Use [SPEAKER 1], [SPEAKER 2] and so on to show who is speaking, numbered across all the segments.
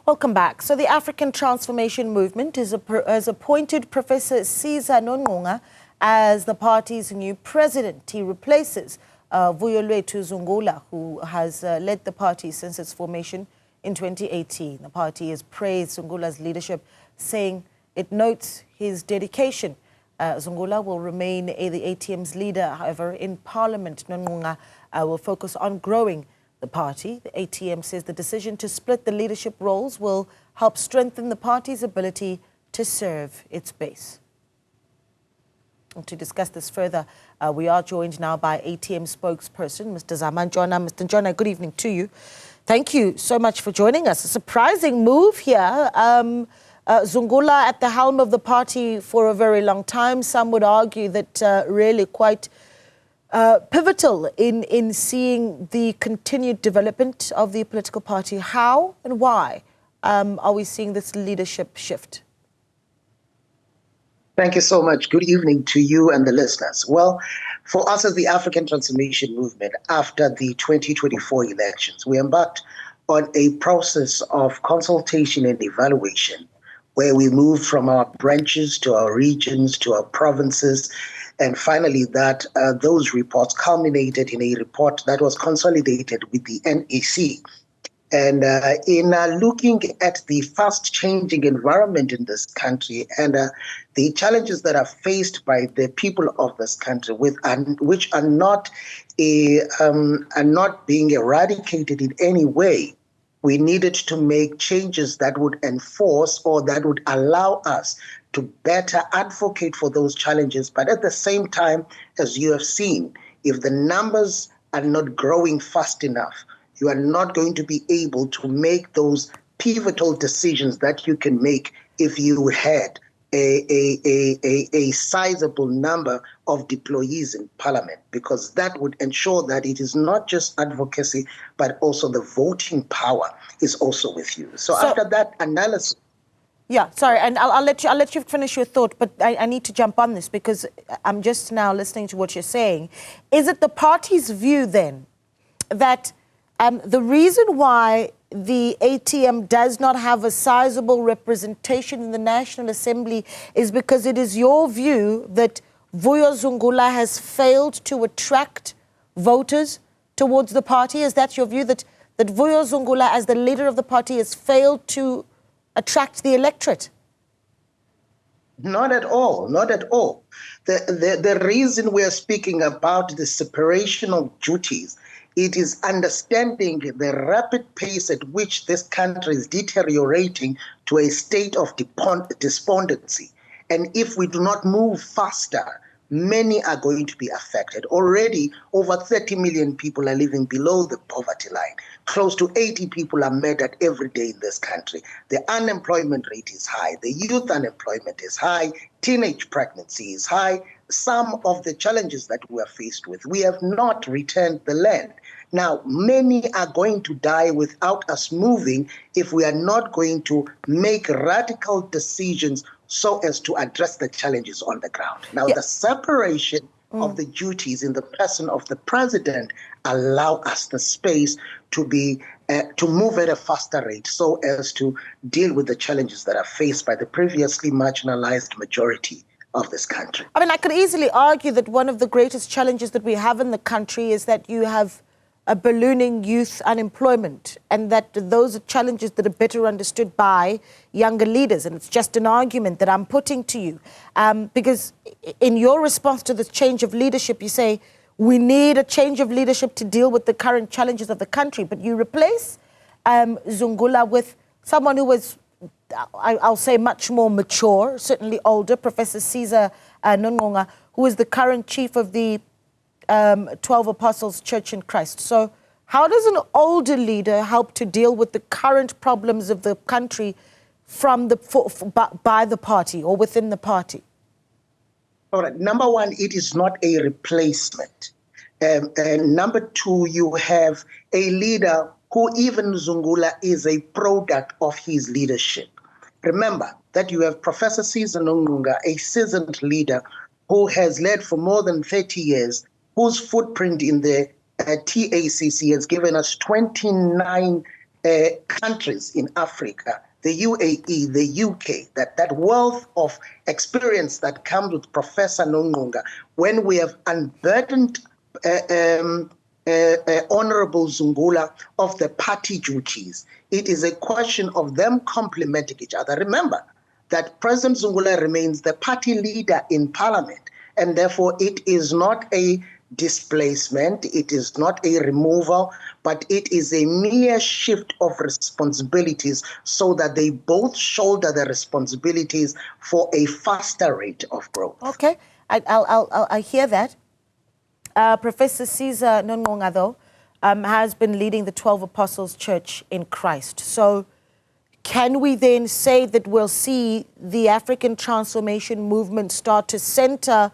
[SPEAKER 1] Welcome back. So the African Transformation Movement has appointed Professor Nongqunga as the party's new president. He replaces Vuyolwethu Zungula, who has led the party since its formation in 2018. The party has praised Zungula's leadership, saying it notes his dedication. Zungula will remain the ATM's leader. However, in Parliament, Nongqunga will focus on growing the party. The ATM says the decision to split the leadership roles will help strengthen the party's ability to serve its base. And to discuss this further, we are joined now by ATM spokesperson, Mr. Zama Ntshona. Mr. Ntshona, good evening to you. Thank you so much for joining us. A surprising move here. Zungula at the helm of the party for a very long time. Some would argue that really quite pivotal in seeing the continued development of the political party. How and why are we seeing this leadership shift?
[SPEAKER 2] Thank you so much. Good evening to you and the listeners. Well, for us as the African Transformation Movement, after the 2024 elections, we embarked on a process of consultation and evaluation where we moved from our branches to our regions to our provinces. And finally, those reports culminated in a report that was consolidated with the NEC. And in looking at the fast-changing environment in this country and the challenges that are faced by the people of this country, which are not being eradicated in any way, we needed to make changes that would enforce or that would allow us to better advocate for those challenges. But at the same time, as you have seen, if the numbers are not growing fast enough, you are not going to be able to make those pivotal decisions that you can make if you had a sizable number of deployees in Parliament, because that would ensure that it is not just advocacy, but also the voting power is also with you. So after that analysis.
[SPEAKER 1] Yeah, sorry, and I'll let you finish your thought, but I need to jump on this because I'm just now listening to what you're saying. Is it the party's view then that the reason why the ATM does not have a sizable representation in the National Assembly is because it is your view that Vuyolwethu Zungula has failed to attract voters towards the party? Is that your view, that Vuyolwethu Zungula, as the leader of the party, has failed to attract the electorate?
[SPEAKER 2] Not at all, not at all. The reason we are speaking about the separation of duties, it is understanding the rapid pace at which this country is deteriorating to a state of despondency. And if we do not move faster, many are going to be affected. Already, over 30 million people are living below the poverty line. Close to 80 people are murdered every day in this country. The unemployment rate is high. The youth unemployment is high. Teenage pregnancy is high. Some of the challenges that we are faced with, we have not returned the land. Now, many are going to die without us moving if we are not going to make radical decisions so as to address the challenges on the ground. Now, the separation of the duties in the person of the president allow us the space to move at a faster rate so as to deal with the challenges that are faced by the previously marginalized majority of this country.
[SPEAKER 1] I mean, I could easily argue that one of the greatest challenges that we have in the country is that you have a ballooning youth unemployment, and that those are challenges that are better understood by younger leaders. And it's just an argument that I'm putting to you. Because in your response to this change of leadership, you say, we need a change of leadership to deal with the current challenges of the country. But you replace Zungula with someone who was, I'll say, much more mature, certainly older, Professor Nongqunga, who is the current chief of the 12 Apostles Church in Christ. So how does an older leader help to deal with the current problems of the country by the party or within the party?
[SPEAKER 2] All right. Number one, it is not a replacement. And number two, you have a leader who, even Zungula, is a product of his leadership. Remember that you have Professor Nongqunga, a seasoned leader who has led for more than 30 years, whose footprint in the TACC has given us 29 countries in Africa, the UAE, the UK, that wealth of experience that comes with Professor Nongqunga, when we have unburdened Honorable Zungula of the party duties, it is a question of them complementing each other. Remember that President Zungula remains the party leader in parliament, and therefore it is not a displacement, it is not a removal, but it is a mere shift of responsibilities so that they both shoulder the responsibilities for a faster rate of growth.
[SPEAKER 1] Okay, I hear that. Professor Caesar Nongqunga, though, has been leading the 12 Apostles Church in Christ. So can we then say that we'll see the African transformation movement start to center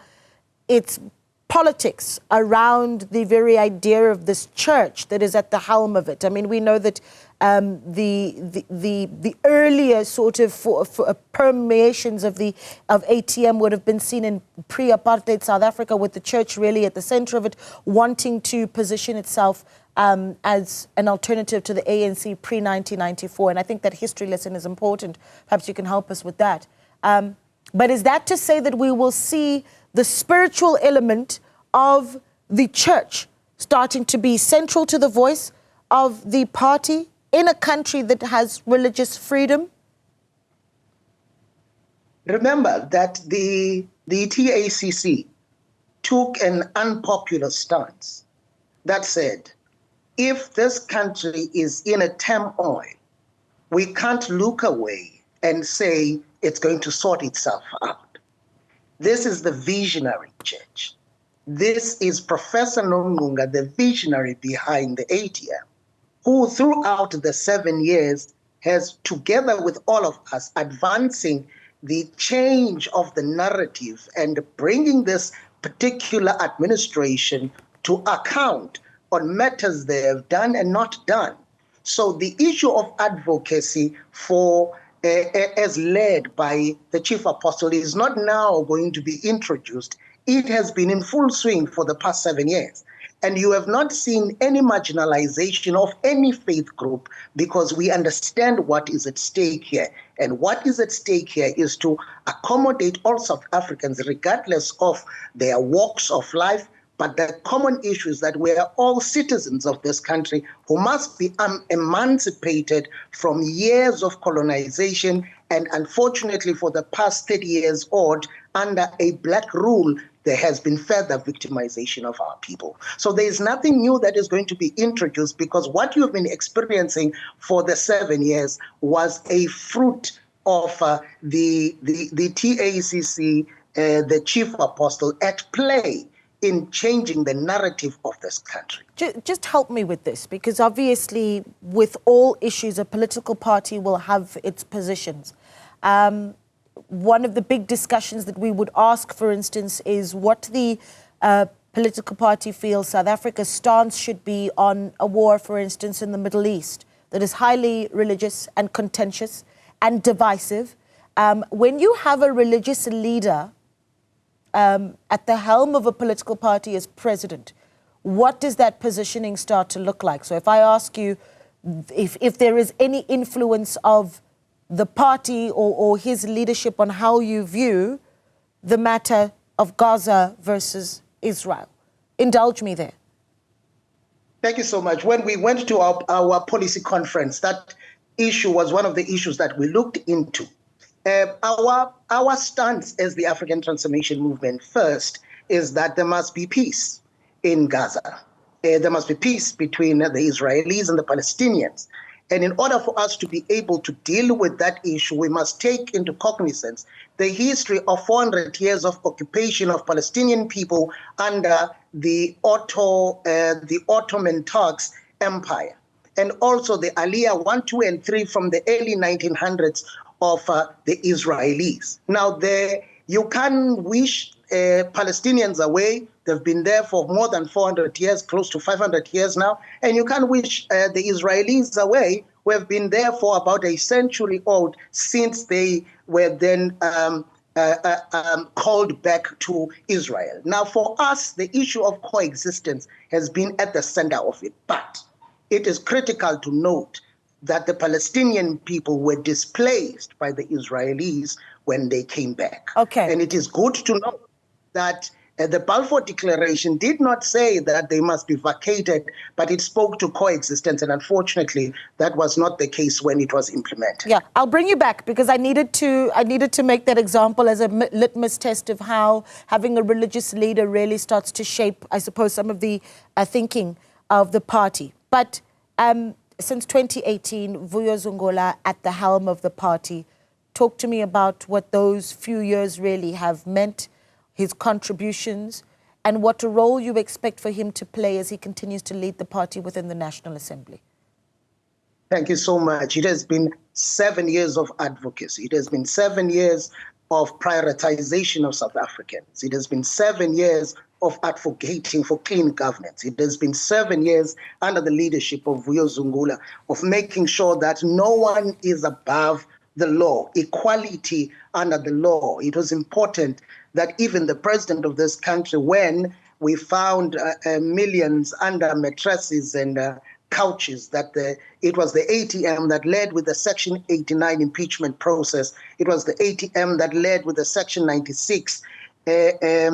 [SPEAKER 1] its politics around the very idea of this church that is at the helm of it? I mean, we know that the earlier sort of permeations of ATM would have been seen in pre-apartheid South Africa, with the church really at the center of it, wanting to position itself as an alternative to the ANC pre-1994. And I think that history lesson is important. Perhaps you can help us with that. But is that to say that we will see the spiritual element of the church starting to be central to the voice of the party in a country that has religious freedom?
[SPEAKER 2] Remember that the TACC took an unpopular stance that said, if this country is in a turmoil, we can't look away and say it's going to sort itself out. This is the visionary church. This is Professor Nongqunga, the visionary behind the ATM, who throughout the 7 years has, together with all of us, advancing the change of the narrative and bringing this particular administration to account on matters they have done and not done. So the issue of advocacy for as led by the chief apostle is not now going to be introduced. It has been in full swing for the past 7 years. And you have not seen any marginalization of any faith group, because we understand what is at stake here. And what is at stake here is to accommodate all South Africans, regardless of their walks of life. But the common issue is that we are all citizens of this country who must be emancipated from years of colonization. And unfortunately, for the past 30 years odd, under a black rule, there has been further victimization of our people. So there is nothing new that is going to be introduced, because what you've been experiencing for the 7 years was a fruit of the TACC, the chief apostle, at play in changing the narrative of this country.
[SPEAKER 1] Just help me with this, because obviously with all issues, a political party will have its positions. One of the big discussions that we would ask, for instance, is what the political party feels South Africa's stance should be on a war, for instance, in the Middle East, that is highly religious and contentious and divisive. When you have a religious leader at the helm of a political party as president, what does that positioning start to look like? So if I ask you if there is any influence of the party or his leadership on how you view the matter of Gaza versus Israel, indulge me there.
[SPEAKER 2] Thank you so much. When we went to our policy conference, that issue was one of the issues that we looked into. Our stance as the African Transformation Movement first is that there must be peace in Gaza. There must be peace between the Israelis and the Palestinians. And in order for us to be able to deal with that issue, we must take into cognizance the history of 400 years of occupation of Palestinian people under the Ottoman Turks Empire, and also the Aliyah 1, 2, and 3 from the early 1900s of the Israelis. Now, you can wish Palestinians away. They've been there for more than 400 years, close to 500 years now. And you can wish the Israelis away, who have been there for about a century old, since they were then called back to Israel. Now, for us, the issue of coexistence has been at the center of it. But it is critical to note that the Palestinian people were displaced by the Israelis when they came back.
[SPEAKER 1] Okay.
[SPEAKER 2] And it is good to know that the Balfour Declaration did not say that they must be vacated, but it spoke to coexistence. And unfortunately, that was not the case when it was implemented.
[SPEAKER 1] Yeah, I'll bring you back because I needed to make that example as a litmus test of how having a religious leader really starts to shape, I suppose, some of the thinking of the party. But since 2018, Vuyolwethu Zungula at the helm of the party. Talk to me about what those few years really have meant, his contributions, and what a role you expect for him to play as he continues to lead the party within the National Assembly.
[SPEAKER 2] Thank you so much. It has been 7 years of advocacy. It has been 7 years of prioritization of South Africans. It has been 7 years of advocating for clean governance. It has been 7 years under the leadership of Vuyolwethu Zungula of making sure that no one is above the law, equality under the law. It was important that even the president of this country, when we found millions under mattresses and couches, that it was the ATM that led with the Section 89 impeachment process. It was the ATM that led with the Section 96 a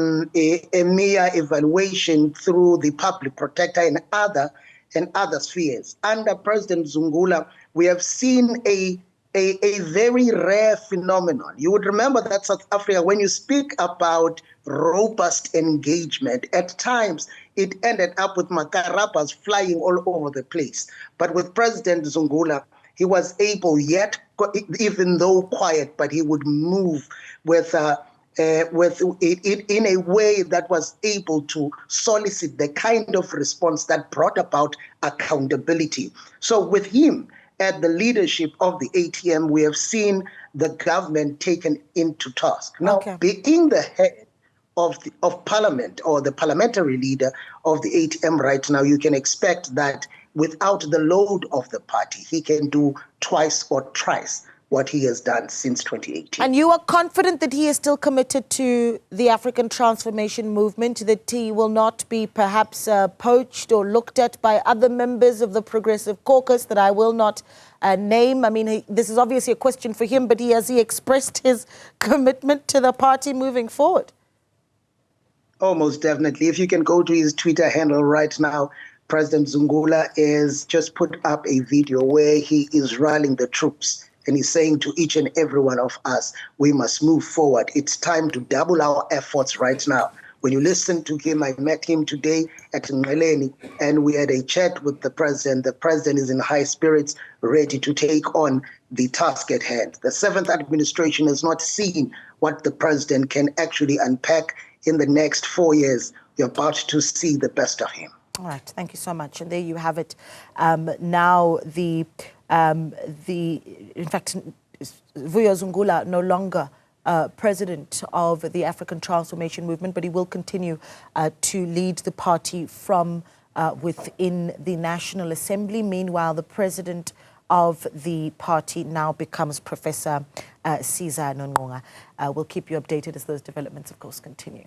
[SPEAKER 2] mere evaluation through the public protector and other spheres. Under President Zungula, we have seen a very rare phenomenon. You would remember that South Africa, when you speak about robust engagement, at times it ended up with makarapas flying all over the place. But with President Zungula, he was able, yet, even though quiet, but he would move with it in a way that was able to solicit the kind of response that brought about accountability. So with him at the leadership of the ATM, we have seen the government taken into task. Now, being the head of Parliament or the parliamentary leader of the ATM right now, you can expect that without the load of the party, he can do twice or thrice what he has done since 2018.
[SPEAKER 1] And you are confident that he is still committed to the African transformation movement, that he will not be perhaps poached or looked at by other members of the Progressive Caucus that I will not name? I mean, this is obviously a question for him, but has he expressed his commitment to the party moving forward?
[SPEAKER 2] Oh, most definitely. If you can go to his Twitter handle right now, President Zungula has just put up a video where he is rallying the troops. And he's saying to each and every one of us, we must move forward. It's time to double our efforts right now. When you listen to him, I met him today at Naledi, and we had a chat with the president. The president is in high spirits, ready to take on the task at hand. The 7th administration has not seen what the president can actually unpack in the next 4 years. You're about to see the best of him.
[SPEAKER 1] All right, thank you so much. And there you have it. Now in fact, Vuyolwethu Zungula no longer president of the African Transformation Movement, but he will continue to lead the party from within the National Assembly. Meanwhile, the president of the party now becomes Professor Nongqunga. We'll keep you updated as those developments, of course, continue.